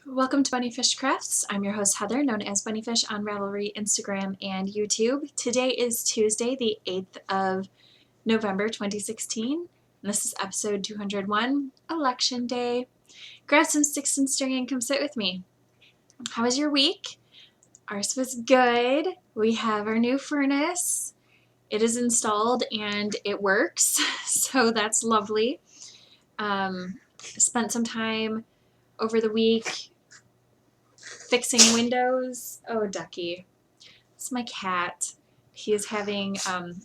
Welcome to Bunnyfish Crafts. I'm your host Heather, known as Bunnyfish on Ravelry, Instagram, and YouTube. Today is Tuesday, the 8th of November 2016, and this is episode 201, Election Day. Grab some sticks and string and come sit with me. How was your week? Ours was good. We have our new furnace. It is installed and it works, so that's lovely. Spent some time over the week fixing windows. Oh, Ducky. It's my cat. He is having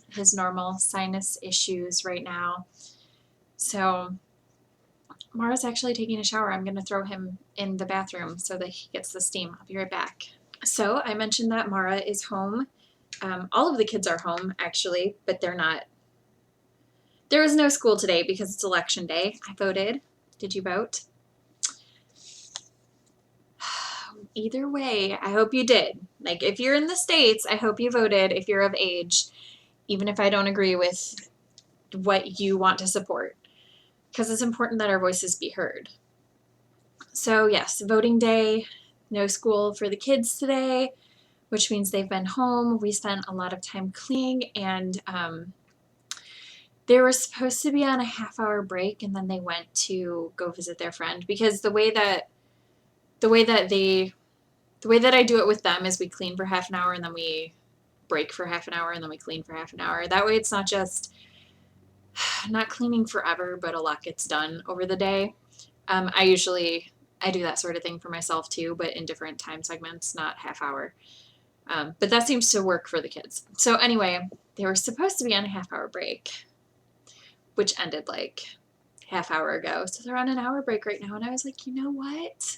his normal sinus issues right now. So Mara's actually taking a shower. I'm going to throw him in the bathroom so that he gets the steam. I'll be right back. So I mentioned that Mara is home. All of the kids are home, actually, but they're not. There was no school today because it's election day. I voted. Did you vote? Either way, I hope you did. Like, if you're in the States, I hope you voted if you're of age, even if I don't agree with what you want to support, because it's important that our voices be heard. So yes, voting day, no school for the kids today, which means they've been home. We spent a lot of time cleaning, and they were supposed to be on a half-hour break, and then they went to go visit their friend, because the way that I do it with them is we clean for half an hour and then we break for half an hour and then we clean for half an hour. That way it's not just not cleaning forever, but a lot gets done over the day. I do that sort of thing for myself too, but in different time segments, not half hour. But that seems to work for the kids. So anyway, they were supposed to be on a half-hour break, which ended like half hour ago. So they're on an hour break right now. And I was like, you know what?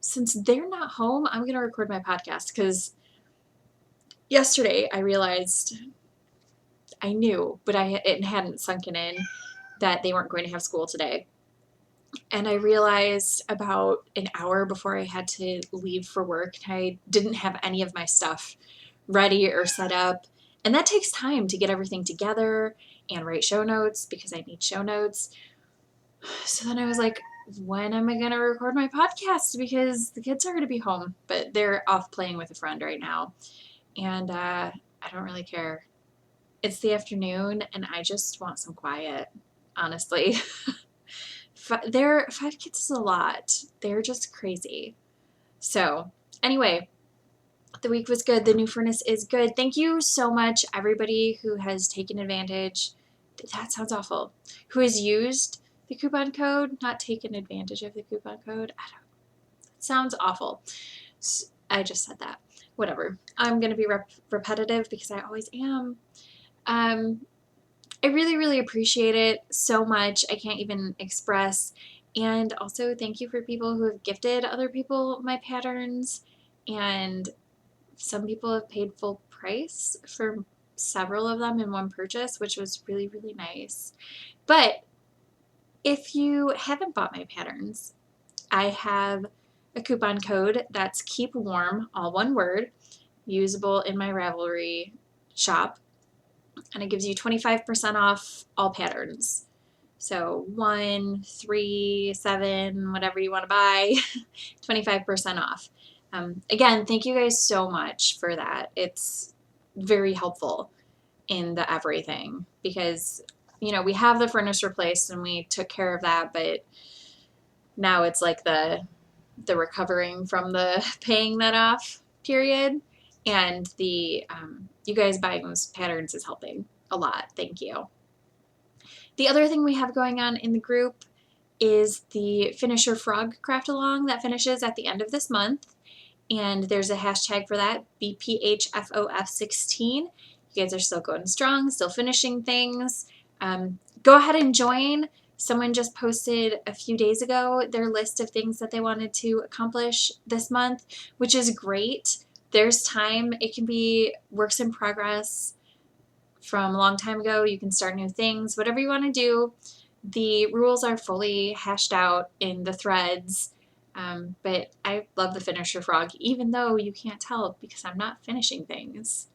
Since they're not home, I'm going to record my podcast, because yesterday I realized, I knew, but it hadn't sunken in, that they weren't going to have school today. And I realized about an hour before I had to leave for work, and I didn't have any of my stuff ready or set up. And that takes time to get everything together and write show notes, because I need show notes. So then I was like, when am I going to record my podcast? Because the kids are going to be home, but they're off playing with a friend right now. And I don't really care. It's the afternoon, and I just want some quiet, honestly. 5 kids is a lot. They're just crazy. So anyway, the week was good. The new furnace is good. Thank you so much, everybody who has taken advantage. That sounds awful. Who has used the coupon code, not taken advantage of the coupon code. It sounds awful. I just said that. Whatever. I'm going to be repetitive because I always am. I really, really appreciate it so much. I can't even express. And also thank you for people who have gifted other people my patterns. And some people have paid full price for several of them in one purchase, which was really, really nice. But if you haven't bought my patterns, I have a coupon code that's Keep Warm, all one word, usable in my Ravelry shop. And it gives you 25% off all patterns. So 1, 3, 7, whatever you want to buy, 25% off. Again, thank you guys so much for that. It's very helpful in the everything, because, you know, we have the furnace replaced and we took care of that, but now it's like the recovering from the paying that off period, and the you guys buying those patterns is helping a lot. Thank you. The other thing we have going on in the group is the Finish Your Frog craft along that finishes at the end of this month. And there's a hashtag for that, BPHFOF16. You guys are still going strong, still finishing things. Go ahead and join. Someone just posted a few days ago their list of things that they wanted to accomplish this month, which is great. There's time. It can be works in progress from a long time ago. You can start new things, whatever you want to do. The rules are fully hashed out in the threads. But I love the Finish Your Frog, even though you can't tell because I'm not finishing things.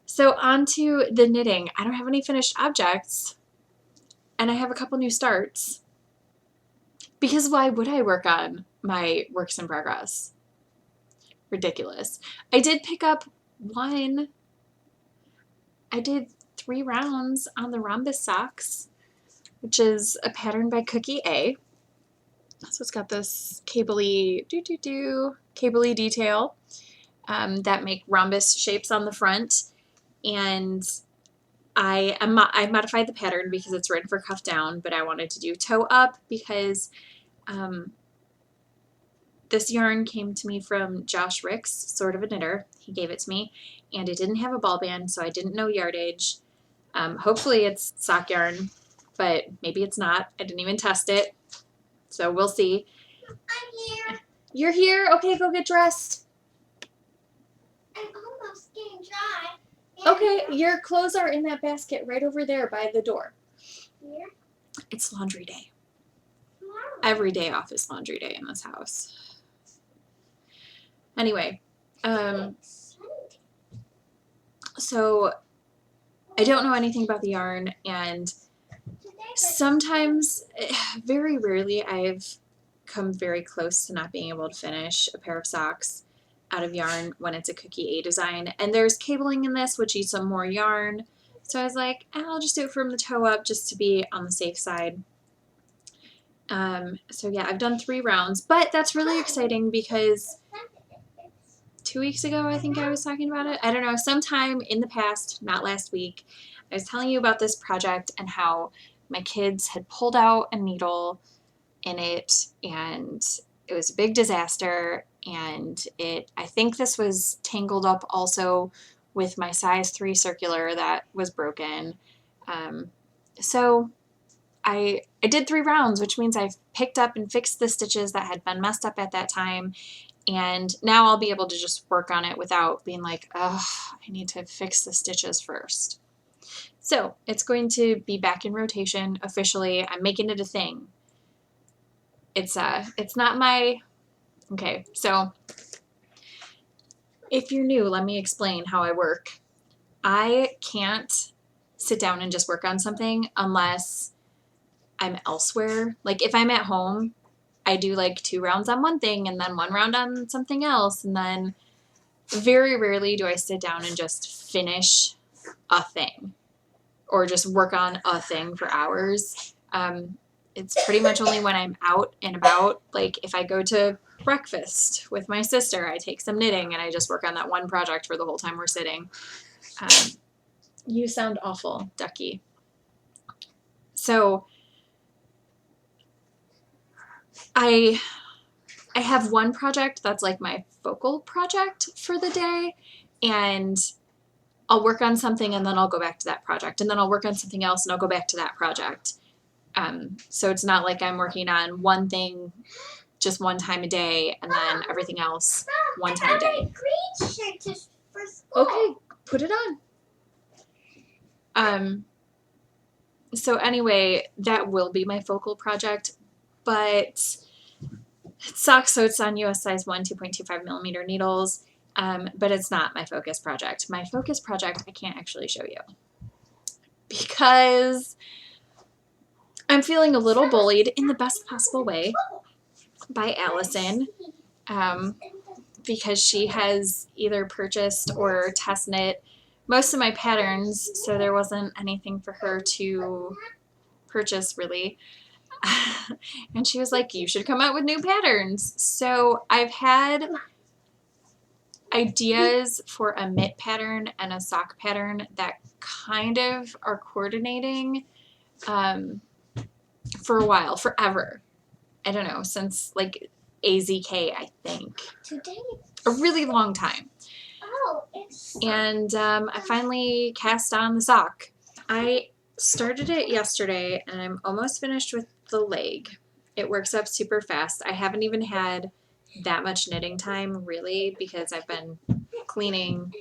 So on to the knitting. I don't have any finished objects, and I have a couple new starts. Because why would I work on my works in progress? Ridiculous. I did pick up one. I did 3 rounds on the rhombus socks, which is a pattern by Cookie A. So it's got this cabley cabley detail that make rhombus shapes on the front, and I modified the pattern because it's written for cuff down, but I wanted to do toe up because this yarn came to me from Josh Ricks, sort of a knitter. He gave it to me, and it didn't have a ball band, so I didn't know yardage. Hopefully it's sock yarn, but maybe it's not. I didn't even test it, so we'll see. I'm here. You're here? Okay, go get dressed. I'm almost getting dry. Okay, your clothes are in that basket right over there by the door. Here? It's laundry day. Tomorrow. Every day off is laundry day in this house. Anyway, so I don't know anything about the yarn, and sometimes, very rarely, I've come very close to not being able to finish a pair of socks out of yarn when it's a Cookie A design. And there's cabling in this, which needs some more yarn. So I was like, I'll just do it from the toe up just to be on the safe side. So yeah, I've done 3 rounds, but that's really exciting because 2 weeks ago, I think I was talking about it. I don't know, sometime in the past, not last week, I was telling you about this project and how my kids had pulled out a needle in it, and it was a big disaster, and I think this was tangled up also with my size 3 circular that was broken. So I did 3 rounds, which means I've picked up and fixed the stitches that had been messed up at that time, and now I'll be able to just work on it without being like, oh, I need to fix the stitches first. So it's going to be back in rotation officially. I'm making it a thing. It's not my, okay, so if you're new, let me explain how I work. I can't sit down and just work on something unless I'm elsewhere. Like if I'm at home, I do like 2 rounds on one thing and then 1 round on something else, and then very rarely do I sit down and just finish a thing or just work on a thing for hours. It's pretty much only when I'm out and about. Like if I go to breakfast with my sister, I take some knitting and I just work on that one project for the whole time we're sitting. You sound awful, Ducky. So I have one project that's like my focal project for the day, and I'll work on something and then I'll go back to that project, and then I'll work on something else and I'll go back to that project. So it's not like I'm working on one thing just one time a day and then everything else one time a day. Green shirt just for school. Okay, put it on. So anyway, that will be my focal project, but it sucks. So it's on US size 1, 2.25 millimeter needles, but it's not my focus project. My focus project I can't actually show you because I'm feeling a little bullied in the best possible way by Allison, because she has either purchased or test knit most of my patterns, so there wasn't anything for her to purchase really. And she was like, you should come out with new patterns. So I've had ideas for a mitt pattern and a sock pattern that kind of are coordinating for a while, forever. I don't know, since like AZK, I think. Today. A really long time. Oh, it's. And I finally cast on the sock. I started it yesterday and I'm almost finished with the leg. It works up super fast. I haven't even had that much knitting time really because I've been cleaning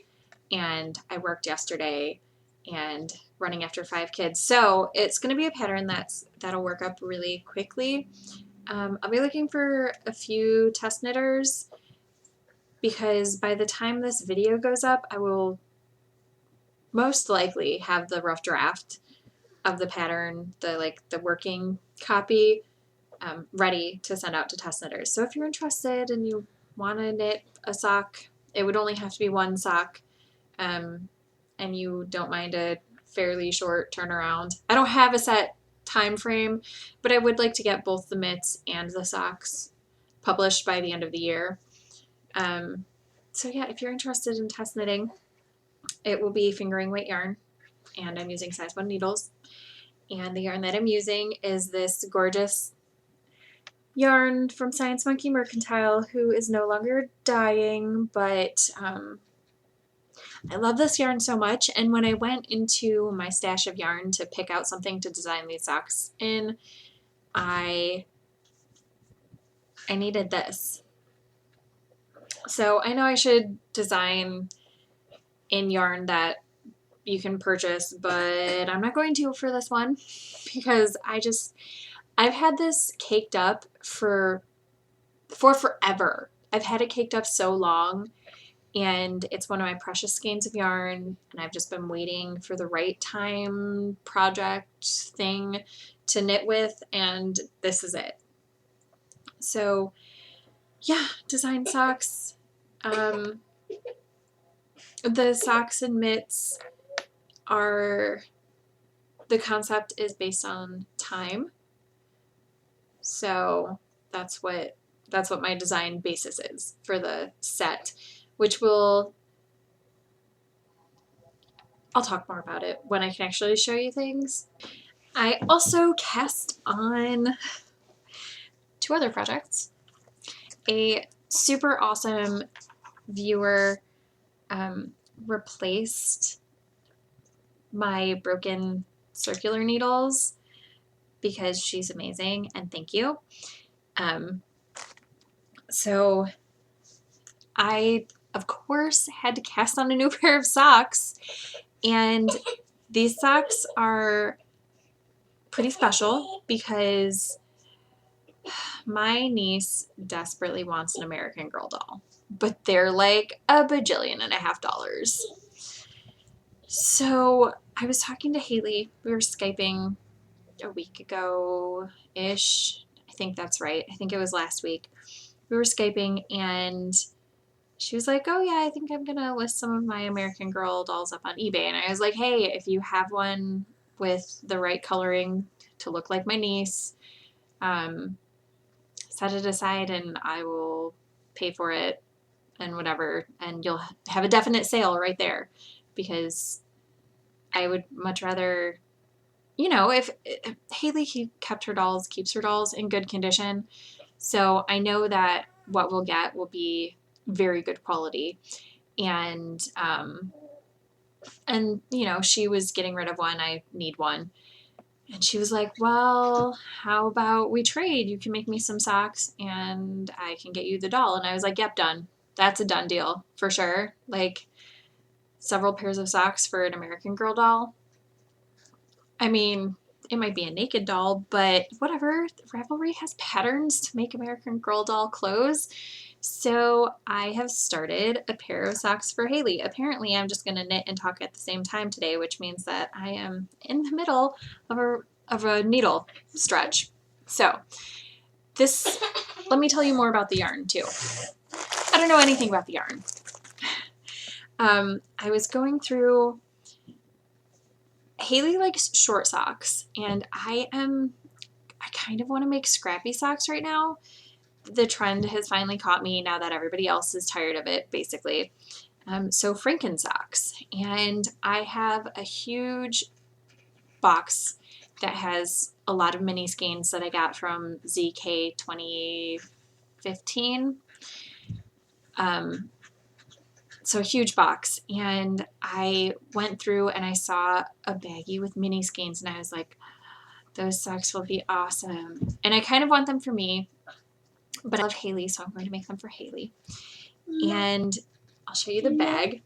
and I worked yesterday and running after 5 kids. So it's going to be a pattern that'll work up really quickly. I'll be looking for a few test knitters because by the time this video goes up, I will most likely have the rough draft of the pattern, the working copy. ready to send out to test knitters. So if you're interested and you want to knit a sock, it would only have to be one sock, and you don't mind a fairly short turnaround. I don't have a set time frame, but I would like to get both the mitts and the socks published by the end of the year. So yeah, if you're interested in test knitting, it will be fingering weight yarn, and I'm using size 1 needles. And the yarn that I'm using is this gorgeous yarn from Science Monkey Mercantile, who is no longer dying, but I love this yarn so much. And when I went into my stash of yarn to pick out something to design these socks in, I needed this. So I know I should design in yarn that you can purchase, but I'm not going to for this one because I've had this caked up for forever. I've had it caked up so long, and it's one of my precious skeins of yarn, and I've just been waiting for the right time project thing to knit with, and this is it. So yeah, design socks. The socks and mitts are, the concept is based on time. So that's what my design basis is for the set, which I'll talk more about it when I can actually show you things. I also cast on 2 other projects. A super awesome viewer replaced my broken circular needles because she's amazing, and thank you. So I, of course, had to cast on a new pair of socks, and these socks are pretty special because my niece desperately wants an American Girl doll, but they're like $1.5 billion. So I was talking to Haley. We were Skyping a week ago-ish. I think that's right. I think it was last week. We were Skyping, and she was like, oh yeah, I think I'm going to list some of my American Girl dolls up on eBay. And I was like, hey, if you have one with the right coloring to look like my niece, set it aside and I will pay for it and whatever, and you'll have a definite sale right there, because I would much rather, if Haley keeps her dolls in good condition, so I know that what we'll get will be very good quality. And she was getting rid of one. I need one. And she was like, well, how about we trade? You can make me some socks and I can get you the doll. And I was like, yep, done. That's a done deal for sure. Like, several pairs of socks for an American Girl doll. I mean, it might be a naked doll, but whatever. Ravelry has patterns to make American Girl doll clothes. So I have started a pair of socks for Haley. Apparently, I'm just going to knit and talk at the same time today, which means that I am in the middle of a needle stretch. So let me tell you more about the yarn too. I don't know anything about the yarn. I was going through, Haley likes short socks, and I kind of want to make scrappy socks right now. The trend has finally caught me now that everybody else is tired of it, basically. So Franken socks. And I have a huge box that has a lot of mini skeins that I got from ZK 2015. So a huge box. And I went through and I saw a baggie with mini skeins, and I was like, those socks will be awesome. And I kind of want them for me, but I love Haley, so I'm going to make them for Haley. And I'll show you the bag,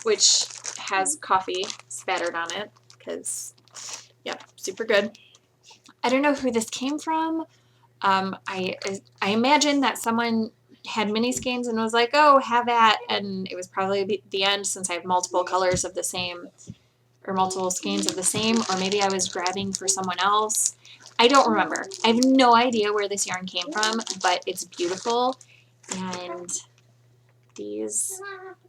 which has coffee spattered on it because, yep, super good. I don't know who this came from. I imagine that someone had mini skeins and was like, oh, have at, and it was probably the end, since I have multiple colors of the same or multiple skeins of the same, or maybe I was grabbing for someone else. I don't remember. I have no idea where this yarn came from, but it's beautiful, and these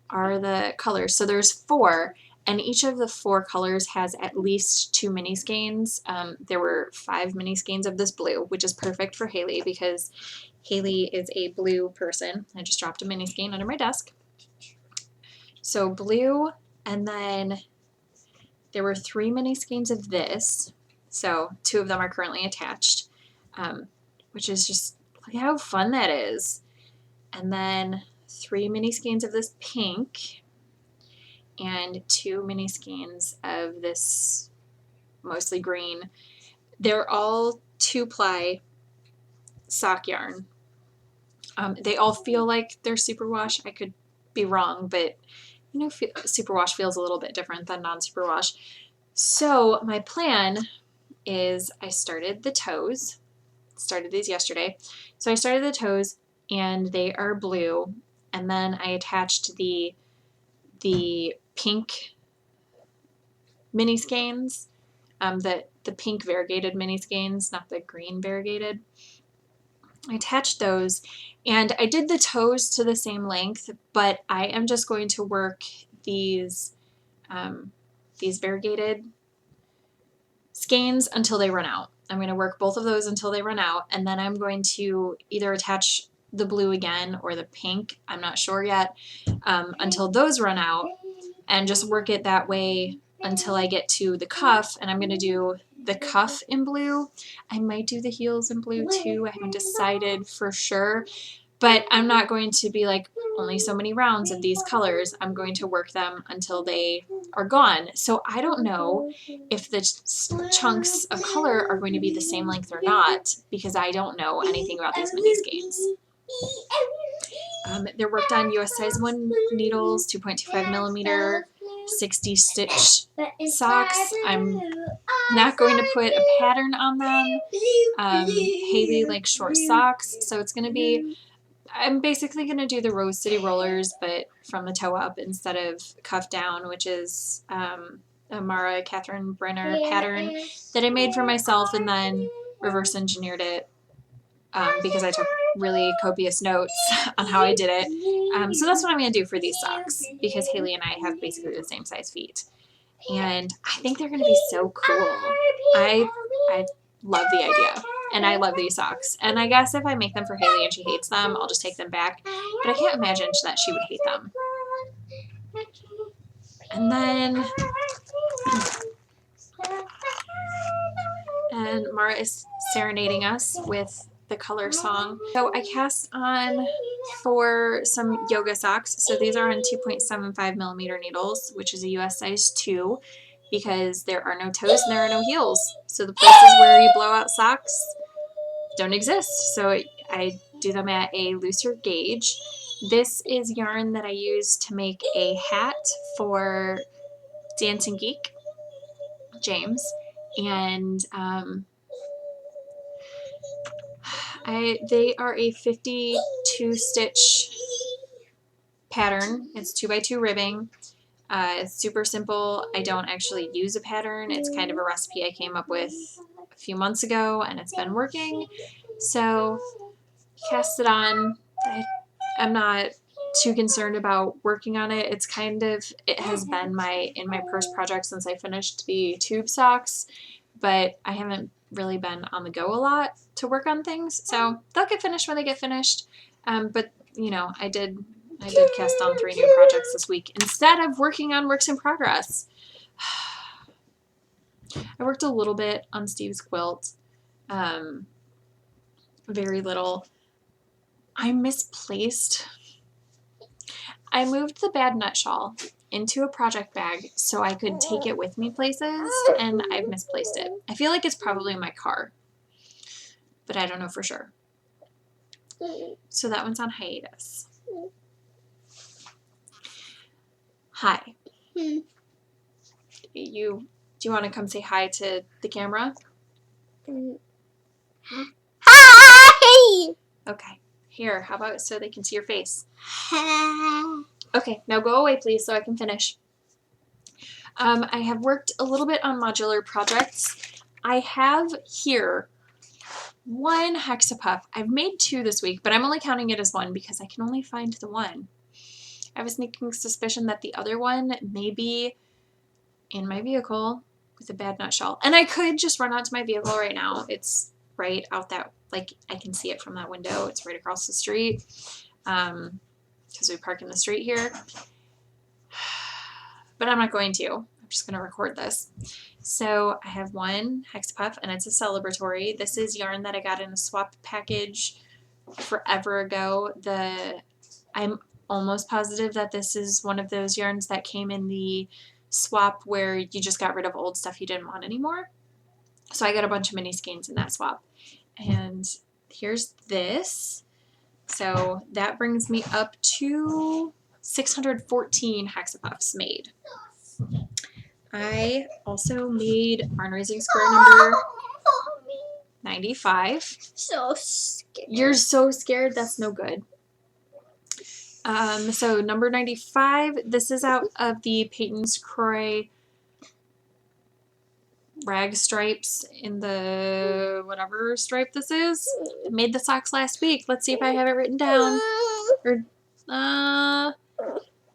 are the colors. So there's 4, and each of the 4 colors has at least 2 mini skeins. There were 5 mini skeins of this blue, which is perfect for Haley because Haley is a blue person. I just dropped a mini skein under my desk. So blue, and then there were 3 mini skeins of this. So 2 of them are currently attached, which is just, look how fun that is. And then 3 mini skeins of this pink, and 2 mini skeins of this mostly green. They're all 2-ply sock yarn. They all feel like they're superwash. I could be wrong, but you know, superwash feels a little bit different than non-superwash. So my plan is I started the toes. Started these yesterday. So I started the toes, and they are blue, and then I attached the pink mini skeins, the pink variegated mini skeins, not the green variegated. I attached those, and I did the toes to the same length, but I am just going to work these variegated skeins until they run out. I'm going to work both of those until they run out, and then I'm going to either attach the blue again or the pink, I'm not sure yet, until those run out, and just work it that way until I get to the cuff. And I'm going to do the cuff in blue. I might do the heels in blue too. I haven't decided for sure, but I'm not going to be like, only so many rounds of these colors. I'm going to work them until they are gone. So I don't know if the chunks of color are going to be the same length or not, because I don't know anything about these mini skeins. They're worked on US size 1 needles, 2.25 millimeter, 60 stitch socks. I'm not going to put a pattern on them. Haley likes short socks, so it's going to be, I'm basically going to do the Rose City Rollers, but from the toe up instead of cuff down, which is a Mara Catherine Brenner pattern that I made for myself and then reverse engineered it because I took really copious notes on how I did it. So that's what I'm going to do for these socks, because Haley and I have basically the same size feet. And I think they're going to be so cool. I love the idea. And I love these socks. And I guess if I make them for Haley and she hates them, I'll just take them back. But I can't imagine that she would hate them. And then, and Mara is serenading us with the color song. So I cast on for some yoga socks. So these are on 2.75 millimeter needles, which is a US size 2, because there are no toes and there are no heels. So the places where you blow out socks don't exist. So I do them at a looser gauge. This is yarn that I use to make a hat for Dancing Geek, James, and they are a 52 stitch pattern. It's 2x2 ribbing. It's super simple. I don't actually use a pattern. It's kind of a recipe I came up with a few months ago, and it's been working. So cast it on. I'm not too concerned about working on it. It's kind of, it has been in my purse project since I finished the tube socks, but I haven't really been on the go a lot to work on things. So they'll get finished when they get finished. But you know, I did cast on 3 new projects this week instead of working on works in progress. I worked a little bit on Steve's quilt, very little. I misplaced. I moved the bad nut shawl into a project bag so I could take it with me places, and I've misplaced it. I feel like it's probably in my car, but I don't know for sure. So that one's on hiatus. Hi. Do you want to come say hi to the camera? Hi! Okay. Here, how about so they can see your face? Hi. Okay, now go away, please, so I can finish. I have worked a little bit on modular projects. I have here one hexapuff. I've made 2 this week, but I'm only counting it as one because I can only find the one. I have a sneaking suspicion that the other one may be in my vehicle with a bad nutshell. And I could just run out to my vehicle right now. It's right out that, like, I can see it from that window. It's right across the street because we park in the street here. But I'm not going to. I'm just going to record this. So I have one hexapuff, and it's a celebratory. This is yarn that I got in a swap package forever ago. I'm almost positive that this is one of those yarns that came in the swap where you just got rid of old stuff you didn't want anymore. So I got a bunch of mini skeins in that swap. And here's this. So that brings me up to 614 hexapuffs made. I also made Barn Raising Square number 95. So scared. You're so scared, that's no good. So number 95, this is out of the Peyton's Croy rag stripes in the whatever stripe this is. I made the socks last week. Let's see if I have it written down.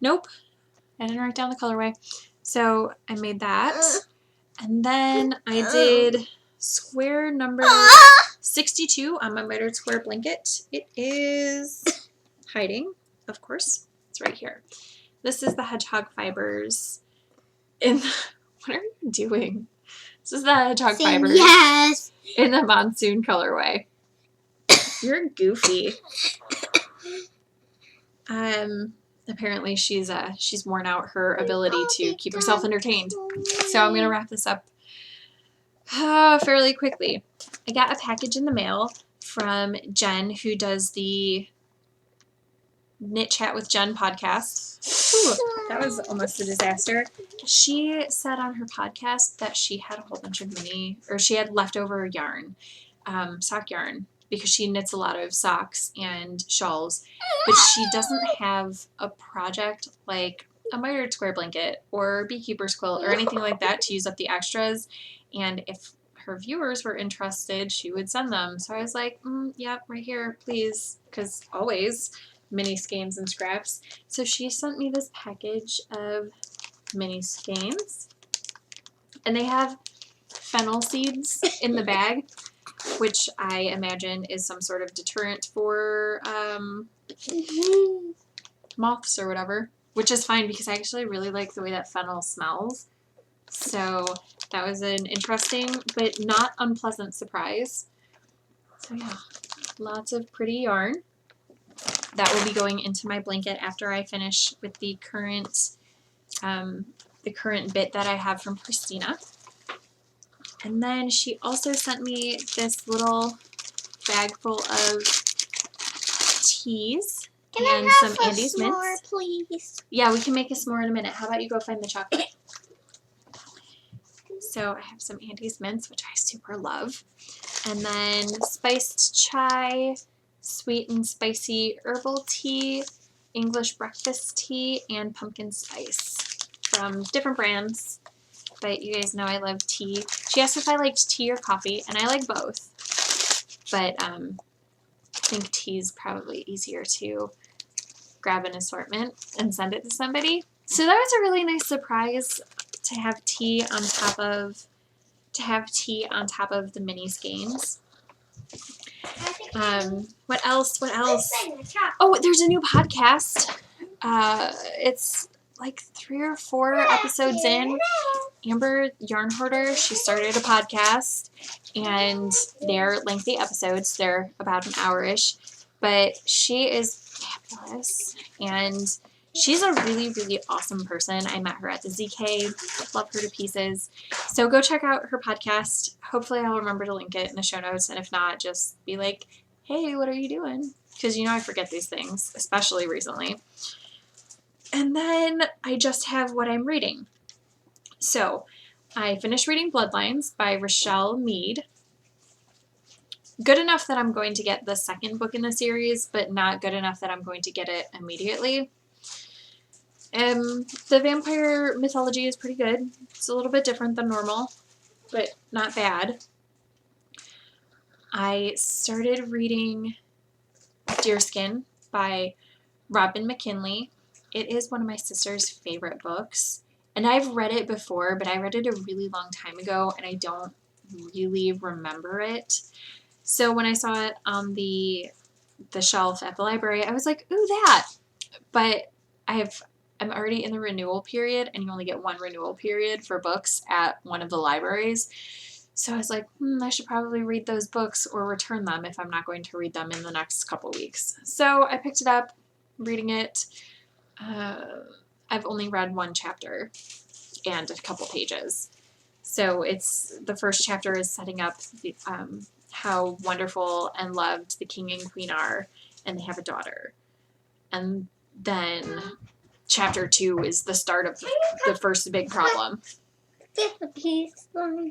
Nope. I didn't write down the colorway. So I made that. And then I did square number 62 on my mitered square blanket. It is hiding, of course. It's right here. This is the hedgehog fibers. What are you doing? This is the hedgehog fibers. Yes. In the monsoon colorway. You're goofy. Apparently she's worn out her ability to keep herself entertained. So I'm gonna wrap this up fairly quickly. I got a package in the mail from Jen, who does the Knit Chat with Jen podcast. Ooh, that was almost a disaster. She said on her podcast that she had a whole bunch of she had leftover yarn, sock yarn, because she knits a lot of socks and shawls, but she doesn't have a project like a mitered square blanket or beekeeper's quilt or anything like that to use up the extras. And if her viewers were interested, she would send them. So I was like, yeah, right here, please, because always mini skeins and scraps. So she sent me this package of mini skeins, and they have fennel seeds in the bag, which I imagine is some sort of deterrent for moths or whatever, which is fine because I actually really like the way that fennel smells. So that was an interesting but not unpleasant surprise. So yeah, lots of pretty yarn. That will be going into my blanket after I finish with the current bit that I have from Christina. And then she also sent me this little bag full of teas and some Andes mints. More, please? Yeah, we can make a s'more in a minute. How about you go find the chocolate? So I have some Andes mints, which I super love. And then spiced chai, sweet and spicy herbal tea, English breakfast tea, and pumpkin spice from different brands. But you guys know I love tea. She asked if I liked tea or coffee, and I like both. But I think tea is probably easier to grab an assortment and send it to somebody. So that was a really nice surprise to have tea on top of the mini skeins. What else? Oh, there's a new podcast. It's like 3 or 4 episodes in. Amber Yarn Hoarder, she started a podcast, and they're lengthy episodes. They're about an hour-ish, but she is fabulous, and she's a really, really awesome person. I met her at the ZK. Love her to pieces. So go check out her podcast. Hopefully I'll remember to link it in the show notes, and if not, just be like, hey, what are you doing? Because you know I forget these things, especially recently. And then I just have what I'm reading. So I finished reading Bloodlines by Rochelle Mead. Good enough that I'm going to get the second book in the series, but not good enough that I'm going to get it immediately. The vampire mythology is pretty good. It's a little bit different than normal, but not bad. I started reading Deerskin by Robin McKinley. It is one of my sister's favorite books. And I've read it before, but I read it a really long time ago and I don't really remember it. So when I saw it on the shelf at the library, I was like, ooh, that. But I'm already in the renewal period, and you only get one renewal period for books at one of the libraries. So I was like, I should probably read those books or return them if I'm not going to read them in the next couple weeks. So I picked it up, reading it. I've only read one chapter and a couple pages. So it's the first chapter is setting up how wonderful and loved the king and queen are, and they have a daughter. And then chapter 2 is the start of the first big problem.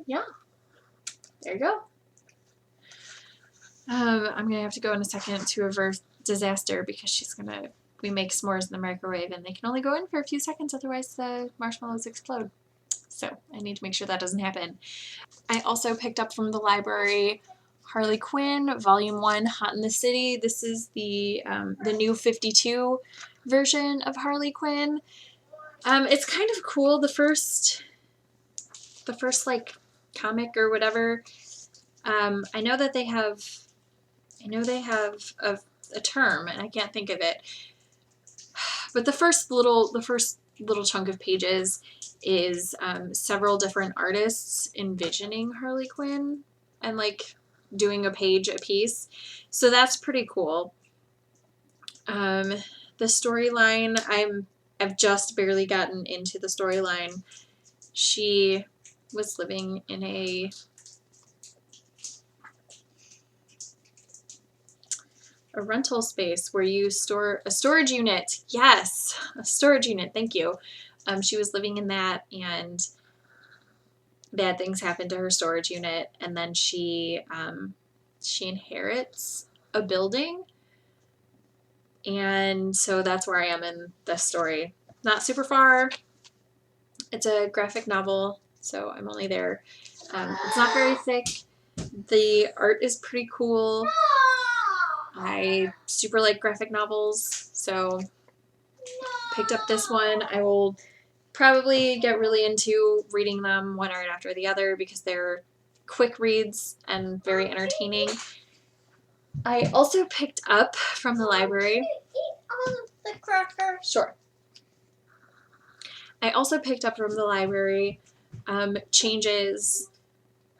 Yeah. There you go. I'm going to have to go in a second to reverse disaster because we make s'mores in the microwave and they can only go in for a few seconds, otherwise the marshmallows explode. So I need to make sure that doesn't happen. I also picked up from the library Harley Quinn, Volume 1, Hot in the City. This is the new 52 version of Harley Quinn. It's kind of cool. The first like comic or whatever. I know they have a term and I can't think of it. But the first little chunk of pages is several different artists envisioning Harley Quinn and like doing a page a piece. So that's pretty cool. The storyline, I've just barely gotten into the storyline. She was living in a rental space where you store a storage unit. Yes, a storage unit. Thank you. She was living in that, and bad things happened to her storage unit, and then she inherits a building, and so that's where I am in this story. Not super far. It's a graphic novel, so I'm only there. It's not very thick. The art is pretty cool. I super like graphic novels, so picked up this one. I will probably get really into reading them one right after the other because they're quick reads and very entertaining. I also picked up from the library. The cracker. Sure. I also picked up from the library Changes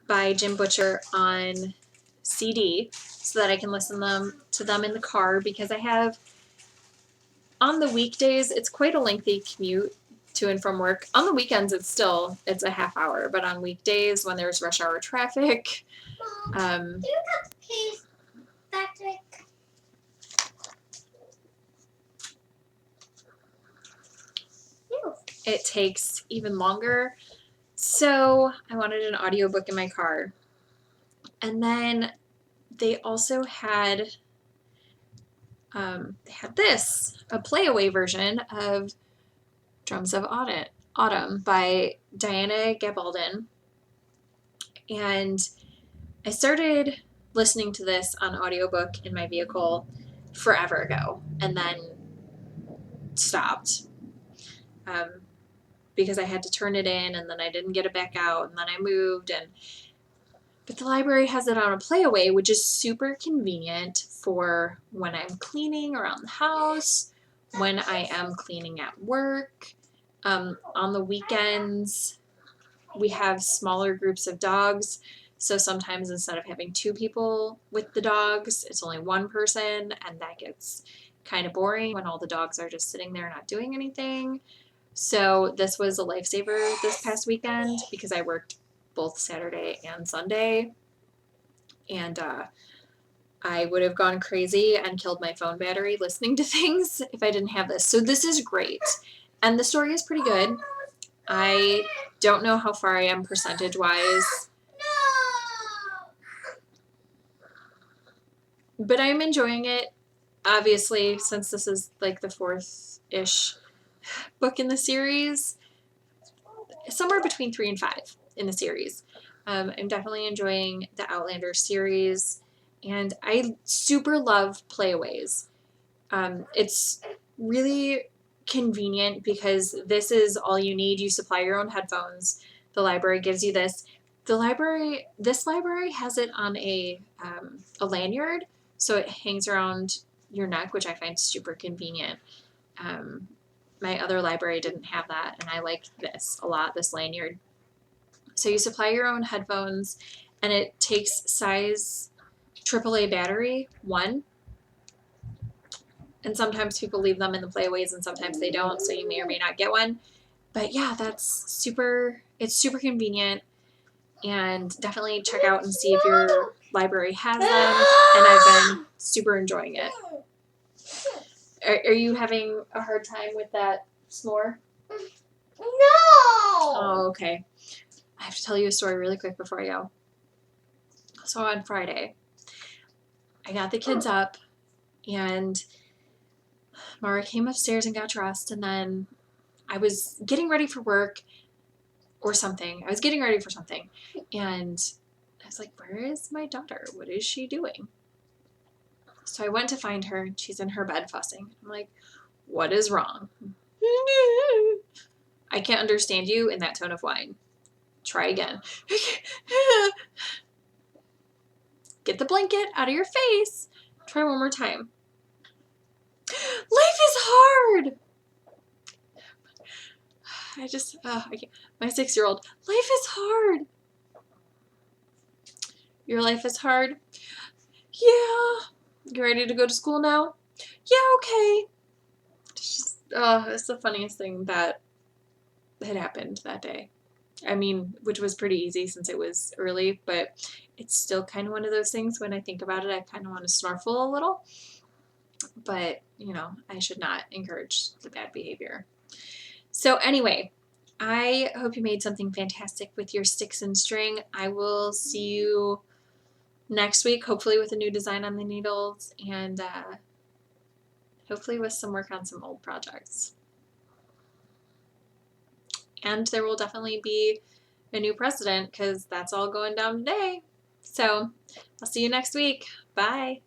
by Jim Butcher on CD so that I can listen to them in the car because I have, on the weekdays, it's quite a lengthy commute to and from work. On the weekends, it's a half hour, but on weekdays when there's rush hour traffic, Mom, do you have keys back there? it takes even longer. So I wanted an audiobook in my car. And then they also had this, a playaway version of Drums of Autumn by Diana Gabaldon. And I started listening to this on audiobook in my vehicle forever ago and then stopped because I had to turn it in and then I didn't get it back out and then I moved. But the library has it on a playaway, which is super convenient for when I'm cleaning around the house, when I am cleaning at work. On the weekends, we have smaller groups of dogs. So sometimes instead of having 2 people with the dogs, it's only 1 person, and that gets kind of boring when all the dogs are just sitting there not doing anything. So this was a lifesaver this past weekend because I worked both Saturday and Sunday, and I would have gone crazy and killed my phone battery listening to things if I didn't have this. So this is great, and the story is pretty good. I don't know how far I am percentage-wise, but I'm enjoying it. Obviously, since this is like the 4th-ish book in the series, somewhere between 3 and 5 in the series. I'm definitely enjoying the Outlander series, and I super love playaways. It's really convenient because this is all you need. You supply your own headphones. The library gives you this. This library has it on a lanyard, so it hangs around your neck, which I find super convenient. Um, my other library didn't have that, and I like this a lot, this lanyard. So you supply your own headphones, and it takes size AAA battery 1. And sometimes people leave them in the playaways and sometimes they don't, so you may or may not get one. But yeah, it's super convenient, and definitely check out and see if your library has them. And I've been super enjoying it. Are you having a hard time with that s'more? No! Oh, okay. I have to tell you a story really quick before I go. So on Friday, I got the kids up, and Mara came upstairs and got dressed, and then I was getting ready for work or something. I was getting ready for something, and I was like, where is my daughter? What is she doing? So I went to find her, and she's in her bed fussing. I'm like, what is wrong? I can't understand you in that tone of whine. Try again. Get the blanket out of your face. Try one more time. Life is hard. I can't. My 6-year-old. Life is hard. Your life is hard? Yeah. You ready to go to school now? Yeah, okay. It's the funniest thing that had happened that day. I mean, which was pretty easy since it was early, but it's still kind of one of those things when I think about it, I kind of want to snorkel a little. But, I should not encourage the bad behavior. So anyway, I hope you made something fantastic with your sticks and string. I will see you next week, hopefully with a new design on the needles, and hopefully with some work on some old projects. And there will definitely be a new president because that's all going down today. So I'll see you next week. Bye.